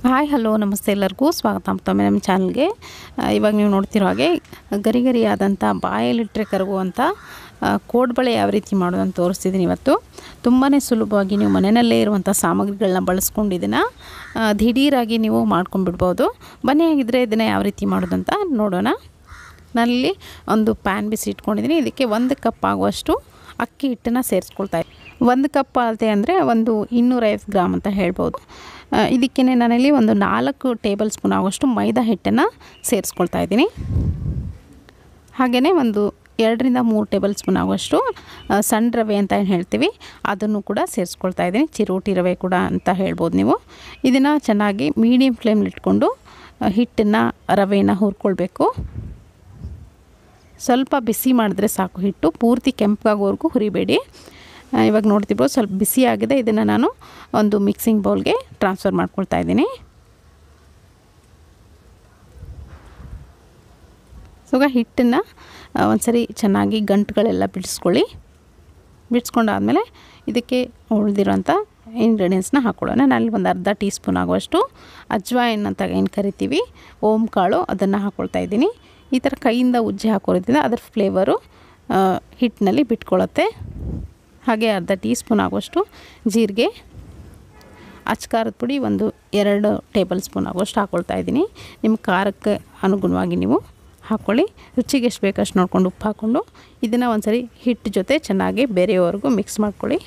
Hi hello ನಮಸ್ತೆ ಎಲ್ಲರಿಗೂ ಸ್ವಾಗತ ಮತ್ತೊಮ್ಮೆ ನಮ್ಮ ಚಾನಲ್ಗೆ. ಇವಾಗ ನೀವು ನೋಡ್ತಿರೋ ಹಾಗೆ ಗರಿ ಗರಿಯಾದಂಥ ಬಾಯಲ್ಲಿಟ್ಟರೆ ಕರಗುವಂಥ ಕೋಡ್ಬಳೆ ಯಾವ ರೀತಿ ಮಾಡೋದಂತ ತೋರಿಸ್ತಿದ್ದೀನಿ ಇವತ್ತು. ತುಂಬಾ ಸುಲಭವಾಗಿ ನೀವು ಮನೆಯಲ್ಲೇ ಇರುವಂಥ ಸಾಮಗ್ರಿಗಳನ್ನ ಬಳಸ್ಕೊಂಡು ಇದನ್ನು ದಿಢೀರಾಗಿ ನೀವು ಮಾಡ್ಕೊಂಡ್ಬಿಡ್ಬೋದು. ಬನ್ನಿ ಆಗಿದ್ದರೆ ಇದನ್ನು ಯಾವ ರೀತಿ ಮಾಡೋದಂತ ನೋಡೋಣ. ನಾನಿಲ್ಲಿ ಒಂದು ಪ್ಯಾನ್ ಬಿಸಿ ಇಟ್ಕೊಂಡಿದ್ದೀನಿ. ಇದಕ್ಕೆ 1 ಕಪ್ ಆಗುವಷ್ಟು ಅಕ್ಕಿ ಹಿಟ್ಟನ್ನು ಸೇರಿಸ್ಕೊಳ್ತಾ ಇದ್ದೀನಿ. 1 ಕಪ್ ಅಳತೆ ಅಂದರೆ ಒಂದು 250 ಗ್ರಾಮ್ ಅಂತ ಹೇಳ್ಬೋದು. ಇದಕ್ಕೆ ನಾನಿಲ್ಲಿ ಒಂದು 4 ಟೇಬಲ್ ಸ್ಪೂನ್ ಆಗುವಷ್ಟು ಮೈದಾ ಹಿಟ್ಟನ್ನು ಸೇರಿಸ್ಕೊಳ್ತಾ ಇದ್ದೀನಿ. ಹಾಗೆಯೇ ಒಂದು 2ರಿಂದ 3 ಟೇಬಲ್ ಸ್ಪೂನ್ ಆಗುವಷ್ಟು ಸಣ್ಣ ರವೆ ಅಂತ ಏನು ಹೇಳ್ತೀವಿ ಅದನ್ನು ಕೂಡ ಸೇರಿಸ್ಕೊಳ್ತಾ ಇದ್ದೀನಿ. ಚಿರೋಟಿ ರವೆ ಕೂಡ ಅಂತ ಹೇಳ್ಬೋದು ನೀವು. ಇದನ್ನು ಚೆನ್ನಾಗಿ ಮೀಡಿಯಮ್ ಫ್ಲೇಮಲ್ಲಿ ಇಟ್ಕೊಂಡು ಹಿಟ್ಟನ್ನು ರವೆಯನ್ನು ಹುರ್ಕೊಳ್ಬೇಕು. ಸ್ವಲ್ಪ ಬಿಸಿ ಮಾಡಿದ್ರೆ ಸಾಕು, ಹಿಟ್ಟು ಪೂರ್ತಿ ಕೆಂಪಾಗೋವರೆಗೂ ಹುರಿಬೇಡಿ. ಇವಾಗ ನೋಡ್ತಿರ್ಬೋದು ಸ್ವಲ್ಪ ಬಿಸಿ ಆಗಿದೆ. ಇದನ್ನು ನಾನು ಒಂದು ಮಿಕ್ಸಿಂಗ್ ಬೌಲ್ಗೆ ಟ್ರಾನ್ಸ್ಫರ್ ಮಾಡ್ಕೊಳ್ತಾ ಇದ್ದೀನಿ. ಇವಾಗ ಹಿಟ್ಟನ್ನು ಒಂದ್ಸರಿ ಚೆನ್ನಾಗಿ ಗಂಟುಗಳೆಲ್ಲ ಬಿಡಿಸ್ಕೊಂಡಾದಮೇಲೆ ಇದಕ್ಕೆ ಉಳಿದಿರೋಂಥ ಇಂಗ್ರೀಡಿಯೆಂಟ್ಸ್ನ ಹಾಕ್ಕೊಳ್ಳೋಣ. ನಾನಲ್ಲಿ ಒಂದು ಅರ್ಧ ಟೀ ಸ್ಪೂನ್ ಆಗುವಷ್ಟು ಅಜ್ವಾಯಿನ್ ಅಂತ ಏನು ಕರಿತೀವಿ, ಓಮ್ ಕಾಳು, ಅದನ್ನು ಹಾಕ್ಕೊಳ್ತಾ ಇದ್ದೀನಿ. ಈ ಥರ ಕೈಯಿಂದ ಉಜ್ಜಿ ಹಾಕೋದ್ರಿಂದ ಅದರ ಫ್ಲೇವರು ಹಿಟ್ಟಿನಲ್ಲಿ ಬಿಟ್ಕೊಳ್ಳುತ್ತೆ. ಹಾಗೆ ಅರ್ಧ ಟೀ ಸ್ಪೂನ್ ಆಗುವಷ್ಟು ಜೀರಿಗೆ, ಅಚ್ಕಾರದ ಪುಡಿ ಒಂದು 2 ಟೇಬಲ್ ಸ್ಪೂನ್ ಆಗುವಷ್ಟು ಹಾಕ್ಕೊಳ್ತಾ ಇದ್ದೀನಿ. ನಿಮ್ಮ ಖಾರಕ್ಕೆ ಅನುಗುಣವಾಗಿ ನೀವು ಹಾಕ್ಕೊಳ್ಳಿ. ರುಚಿಗೆ ಎಷ್ಟು ಬೇಕಷ್ಟು ನೋಡಿಕೊಂಡು ಉಪ್ಪು ಹಾಕ್ಕೊಂಡು ಇದನ್ನು ಒಂದ್ಸರಿ ಹಿಟ್ಟು ಜೊತೆ ಚೆನ್ನಾಗಿ ಬೇರೆಯವರೆಗೂ ಮಿಕ್ಸ್ ಮಾಡ್ಕೊಳ್ಳಿ.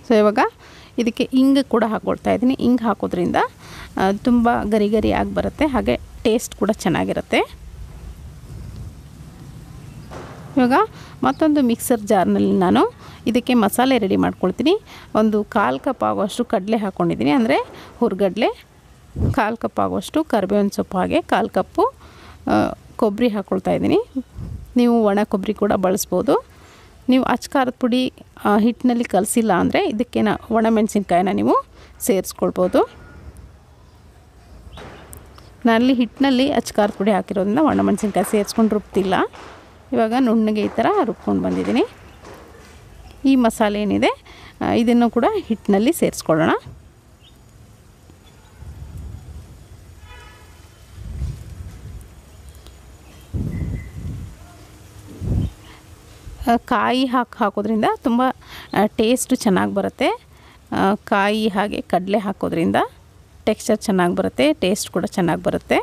ಸೊ ಇವಾಗ ಇದಕ್ಕೆ ಇಂಗು ಕೂಡ ಹಾಕ್ಕೊಳ್ತಾ ಇದ್ದೀನಿ. ಇಂಗು ಹಾಕೋದ್ರಿಂದ ತುಂಬ ಗರಿ ಗರಿಯಾಗಿ ಬರುತ್ತೆ, ಹಾಗೆ ಟೇಸ್ಟ್ ಕೂಡ ಚೆನ್ನಾಗಿರುತ್ತೆ. ಇವಾಗ ಮತ್ತೊಂದು ಮಿಕ್ಸರ್ ಜಾರ್ನಲ್ಲಿ ನಾನು ಇದಕ್ಕೆ ಮಸಾಲೆ ರೆಡಿ ಮಾಡ್ಕೊಳ್ತೀನಿ. ಒಂದು 1/4 ಕಪ್ ಆಗುವಷ್ಟು ಕಡಲೆ ಹಾಕ್ಕೊಂಡಿದ್ದೀನಿ, ಅಂದರೆ ಹುರ್ಗಡಲೆ. 1/4 ಕಪ್ ಆಗುವಷ್ಟು ಕರಿಬೇವಿನ ಸೊಪ್ಪು, ಹಾಗೆ 1/4 ಕಪ್ಪು ಕೊಬ್ಬರಿ ಹಾಕ್ಕೊಳ್ತಾ ಇದ್ದೀನಿ. ನೀವು ಒಣ ಕೊಬ್ಬರಿ ಕೂಡ ಬಳಸ್ಬೋದು. ನೀವು ಅಚ್ಕಾರದ ಪುಡಿ ಹಿಟ್ಟಿನಲ್ಲಿ ಕಲಸಿಲ್ಲ ಅಂದರೆ ಇದಕ್ಕೆ ಒಣಮೆಣಸಿನ್ಕಾಯಿನ ನೀವು ಸೇರಿಸ್ಕೊಳ್ಬೋದು. ನಾನಲ್ಲಿ ಹಿಟ್ಟಿನಲ್ಲಿ ಅಚ್ಕಾರದ ಪುಡಿ ಹಾಕಿರೋದ್ರಿಂದ ಒಣಮೆಣಸಿನ್ಕಾಯಿ ಸೇರಿಸ್ಕೊಂಡು ರುಬ್ತಿಲ್ಲ. ಇವಾಗ ನುಣ್ಣಗೆ ಈ ಥರ ರುಬ್ಕೊಂಡು ಬಂದಿದ್ದೀನಿ. ಈ ಮಸಾಲೆ ಏನಿದೆ ಇದನ್ನು ಕೂಡ ಹಿಟ್ಟಿನಲ್ಲಿ ಸೇರಿಸ್ಕೊಳ್ಳೋಣ. ಕಾಯಿ ಹಾಕೋದ್ರಿಂದ ತುಂಬ ಟೇಸ್ಟು ಚೆನ್ನಾಗಿ ಬರುತ್ತೆ. ಕಾಯಿ ಹಾಗೆ ಕಡಲೆ ಹಾಕೋದ್ರಿಂದ ಟೆಕ್ಸ್ಚರ್ ಚೆನ್ನಾಗಿ ಬರುತ್ತೆ, ಟೇಸ್ಟ್ ಕೂಡ ಚೆನ್ನಾಗಿ ಬರುತ್ತೆ.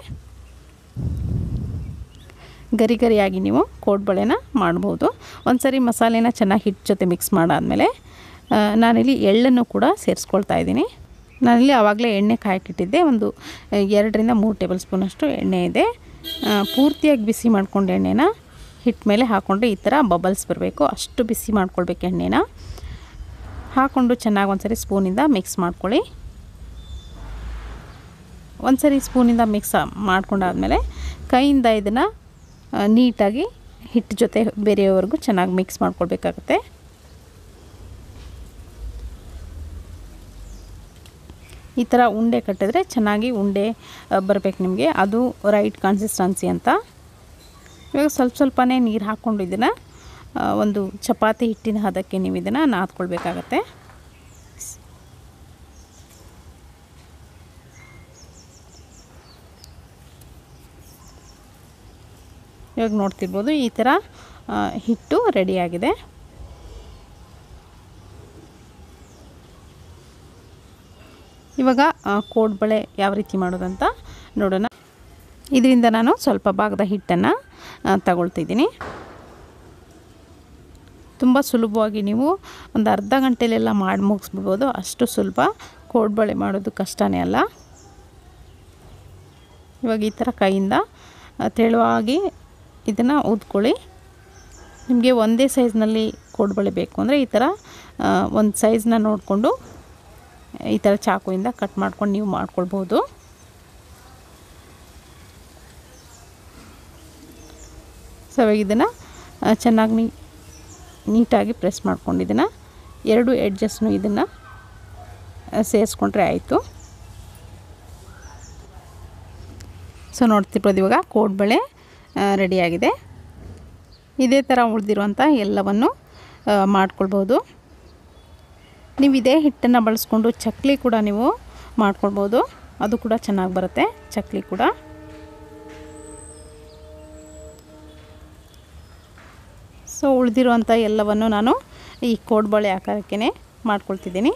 ಗರಿ ಗರಿಯಾಗಿ ನೀವು ಕೋಡ್ಬಳೆನ ಮಾಡ್ಬೋದು. ಒಂದ್ಸರಿ ಮಸಾಲೆನ ಚೆನ್ನಾಗಿ ಹಿಟ್ಟು ಜೊತೆ ಮಿಕ್ಸ್ ಮಾಡಾದಮೇಲೆ ನಾನಿಲ್ಲಿ ಎಳ್ಳನ್ನು ಕೂಡ ಸೇರಿಸ್ಕೊಳ್ತಾ ಇದ್ದೀನಿ. ನಾನಿಲ್ಲಿ ಆವಾಗಲೇ ಎಣ್ಣೆ ಕಾಯಕ್ಕಿಟ್ಟಿದ್ದೆ. ಒಂದು 2ರಿಂದ 3 ಟೇಬಲ್ ಸ್ಪೂನಷ್ಟು ಎಣ್ಣೆ ಇದೆ. ಪೂರ್ತಿಯಾಗಿ ಬಿಸಿ ಮಾಡ್ಕೊಂಡು ಎಣ್ಣೆನ ಹಿಟ್ಟು ಮೇಲೆ ಹಾಕ್ಕೊಂಡ್ರೆ ಈ ಥರ ಬಬಲ್ಸ್ ಬರಬೇಕು, ಅಷ್ಟು ಬಿಸಿ ಮಾಡ್ಕೊಳ್ಬೇಕು. ಎಣ್ಣೆನ ಹಾಕ್ಕೊಂಡು ಚೆನ್ನಾಗಿ ಒಂದ್ಸರಿ ಸ್ಪೂನಿಂದ ಮಿಕ್ಸ್ ಮಾಡ್ಕೊಳ್ಳಿ. ಒಂದ್ಸರಿ ಸ್ಪೂನಿಂದ ಮಿಕ್ಸ್ ಮಾಡ್ಕೊಂಡಾದಮೇಲೆ ಕೈಯಿಂದ ಇದನ್ನು ನೀಟಾಗಿ ಹಿಟ್ಟು ಜೊತೆ ಬೇರೆಯವರೆಗೂ ಚೆನ್ನಾಗಿ ಮಿಕ್ಸ್ ಮಾಡ್ಕೊಳ್ಬೇಕಾಗುತ್ತೆ. ಈ ಥರ ಉಂಡೆ ಕಟ್ಟಿದ್ರೆ ಚೆನ್ನಾಗಿ ಉಂಡೆ ಬರಬೇಕು ನಿಮಗೆ, ಅದು ರೈಟ್ ಕನ್ಸಿಸ್ಟೆನ್ಸಿ ಅಂತ. ಇವಾಗ ಸ್ವಲ್ಪನೇ ನೀರು ಹಾಕ್ಕೊಂಡು ಇದನ್ನು ಒಂದು ಚಪಾತಿ ಹಿಟ್ಟಿನ ಹದಕ್ಕೆ ನೀವು ಇದನ್ನು ನಾದ್ಕೊಳ್ಬೇಕಾಗತ್ತೆ. ಇವಾಗ ನೋಡ್ತಿರ್ಬೋದು ಈ ಥರ ಹಿಟ್ಟು ರೆಡಿಯಾಗಿದೆ. ಇವಾಗ ಕೋಡ್ಬಳೆ ಯಾವ ರೀತಿ ಮಾಡೋದಂತ ನೋಡೋಣ. ಇದರಿಂದ ನಾನು ಸ್ವಲ್ಪ ಭಾಗದ ಹಿಟ್ಟನ್ನು ತಗೊಳ್ತಿದ್ದೀನಿ. ತುಂಬ ಸುಲಭವಾಗಿ ನೀವು ಒಂದು ಅರ್ಧ ಗಂಟೆಲೆಲ್ಲ ಮಾಡಿ ಮುಗಿಸ್ಬಿಡ್ಬೋದು, ಅಷ್ಟು ಸುಲಭ. ಕೋಡ್ಬಳೆ ಮಾಡೋದು ಕಷ್ಟನೇ ಅಲ್ಲ. ಇವಾಗ ಈ ಥರ ಕೈಯಿಂದ ತೆಳುವಾಗಿ ಇದನ್ನು ಊದ್ಕೊಳ್ಳಿ. ನಿಮಗೆ ಒಂದೇ ಸೈಜ್ನಲ್ಲಿ ಕೋಡ್ಬಳೆ ಬೇಕು ಅಂದರೆ ಈ ಥರ ಒಂದು ಸೈಜ್ನ ನೋಡಿಕೊಂಡು ಈ ಥರ ಚಾಕುವಿಂದ ಕಟ್ ಮಾಡ್ಕೊಂಡು ನೀವು ಮಾಡ್ಕೊಳ್ಬೋದು. ಸೊ ಇವಾಗ ಇದನ್ನು ಚೆನ್ನಾಗಿ ನೀಟಾಗಿ ಪ್ರೆಸ್ ಮಾಡ್ಕೊಂಡು ಇದನ್ನು 2 ಎಡ್ಜಸ್ನು ಇದನ್ನು ಸೇರಿಸ್ಕೊಂಡ್ರೆ ಆಯಿತು. ಸೊ ನೋಡ್ತಿರ್ಬೋದು ಇವಾಗ ಕೋಡ್ಬಳೆ ರೆಡಿಯಾಗಿದೆ. ಇದೇ ಥರ ಉಳಿದಿರುವಂಥ ಎಲ್ಲವನ್ನು ಮಾಡ್ಕೊಳ್ಬೋದು. ನೀವು ಇದೇ ಹಿಟ್ಟನ್ನು ಬಳಸ್ಕೊಂಡು ಚಕ್ಲಿ ಕೂಡ ನೀವು ಮಾಡ್ಕೊಳ್ಬೋದು, ಅದು ಕೂಡ ಚೆನ್ನಾಗಿ ಬರುತ್ತೆ ಚಕ್ಲಿ ಕೂಡ. ಸೊ ಉಳಿದಿರುವಂಥ ಎಲ್ಲವನ್ನು ನಾನು ಈ ಕೋಡ್ಬಳೆ ಆಕಾರಕ್ಕೆ ಮಾಡ್ಕೊಳ್ತಿದ್ದೀನಿ.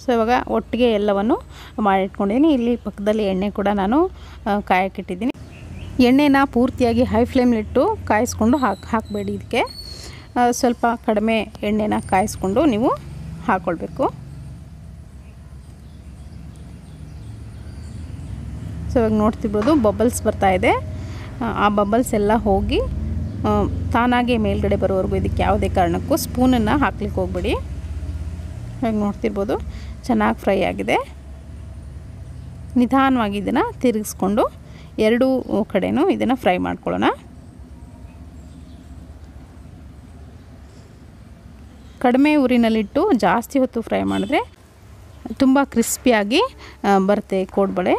ಸೊ ಇವಾಗ ಒಟ್ಟಿಗೆ ಎಲ್ಲವನ್ನು ಮಾಡಿಟ್ಕೊಂಡಿದ್ದೀನಿ. ಇಲ್ಲಿ ಪಕ್ಕದಲ್ಲಿ ಎಣ್ಣೆ ಕೂಡ ನಾನು ಕಾಯಕ್ಕಿಟ್ಟಿದ್ದೀನಿ. ಎಣ್ಣೆನ ಪೂರ್ತಿಯಾಗಿ ಹೈ ಫ್ಲೇಮ್ಲಿಟ್ಟು ಕಾಯಿಸ್ಕೊಂಡು ಹಾಕಬೇಡಿ. ಇದಕ್ಕೆ ಸ್ವಲ್ಪ ಕಡಿಮೆ ಎಣ್ಣೆನ ಕಾಯಿಸ್ಕೊಂಡು ನೀವು ಹಾಕ್ಕೊಳ್ಬೇಕು. ಸೊ ಇವಾಗ ನೋಡ್ತಿರ್ಬೋದು ಬಬಲ್ಸ್ ಬರ್ತಾಯಿದೆ. ಆ ಬಬಲ್ಸ್ ಎಲ್ಲ ಹೋಗಿ ತಾನಾಗೆ ಮೇಲ್ಗಡೆ ಬರೋವರೆಗೂ ಇದಕ್ಕೆ ಯಾವುದೇ ಕಾರಣಕ್ಕೂ ಸ್ಪೂನನ್ನು ಹಾಕ್ಲಿಕ್ಕೆ ಹೋಗ್ಬೇಡಿ. ಇವಾಗ ನೋಡ್ತಿರ್ಬೋದು ಚೆನ್ನಾಗಿ ಫ್ರೈ ಆಗಿದೆ. ನಿಧಾನವಾಗಿ ಇದನ್ನು ತಿರುಗಿಸ್ಕೊಂಡು ಎರಡೂ ಕಡೆನೂ ಇದನ್ನು ಫ್ರೈ ಮಾಡ್ಕೊಳ್ಳೋಣ. ಕಡಿಮೆ ಉರಿನಲ್ಲಿಟ್ಟು ಜಾಸ್ತಿ ಹೊತ್ತು ಫ್ರೈ ಮಾಡಿದ್ರೆ ತುಂಬ ಕ್ರಿಸ್ಪಿಯಾಗಿ ಬರುತ್ತೆ ಕೋಡ್ಬಳೆ.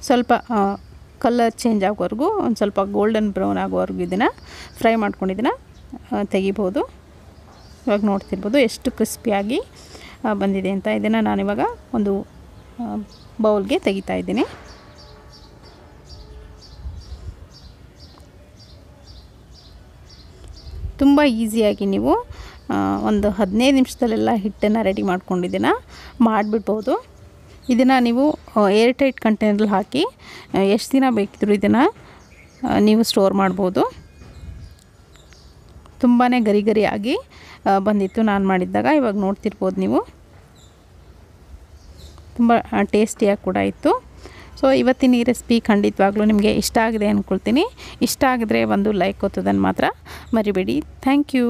ಸ್ವಲ್ಪ ಕಲರ್ ಚೇಂಜ್ ಆಗೋವರೆಗೂ ಒಂದು ಸ್ವಲ್ಪ ಗೋಲ್ಡನ್ ಬ್ರೌನ್ ಆಗೋವರೆಗೂ ಇದನ್ನು ಫ್ರೈ ಮಾಡ್ಕೊಂಡಿದ್ದನ್ನು ತೆಗಿಬೋದು. ಇವಾಗ ನೋಡ್ತಿರ್ಬೋದು ಎಷ್ಟು ಕ್ರಿಸ್ಪಿಯಾಗಿ ಬಂದಿದೆ ಅಂತ. ಇದನ್ನು ನಾನಿವಾಗ ಒಂದು ಬೌಲ್ಗೆ ತೆಗಿತಾ ಇದ್ದೀನಿ. ತುಂಬ ಈಸಿಯಾಗಿ ನೀವು ಒಂದು 15 ನಿಮಿಷದಲ್ಲೆಲ್ಲ ಹಿಟ್ಟನ್ನು ರೆಡಿ ಮಾಡ್ಕೊಂಡಿದ್ದೀನ ಮಾಡಿಬಿಡ್ಬೋದು. ಇದನ್ನು ನೀವು ಏರ್ ಟೈಟ್ ಕಂಟೈನರ್ಲ್ಲಿ ಹಾಕಿ ಎಷ್ಟು ದಿನ ಬೇಕಿದ್ರೂ ಇದನ್ನು ನೀವು ಸ್ಟೋರ್ ಮಾಡ್ಬೋದು. ತುಂಬಾ ಗರಿ ಗರಿಯಾಗಿ ಬಂದಿತ್ತು ನಾನು ಮಾಡಿದ್ದಾಗ. ಇವಾಗ ನೋಡ್ತಿರ್ಬೋದು ನೀವು, ತುಂಬ ಟೇಸ್ಟಿಯಾಗಿ ಕೂಡ ಇತ್ತು. ಸೊ ಇವತ್ತಿನ ಈ ರೆಸಿಪಿ ಖಂಡಿತವಾಗ್ಲೂ ನಿಮಗೆ ಇಷ್ಟ ಆಗಿದೆ ಅಂದ್ಕೊಳ್ತೀನಿ. ಇಷ್ಟ ಆಗಿದ್ರೆ ಒಂದು ಲೈಕ್ ಒತ್ತೋದನ್ನು ಮಾತ್ರ ಮರಿಬೇಡಿ. Thank you.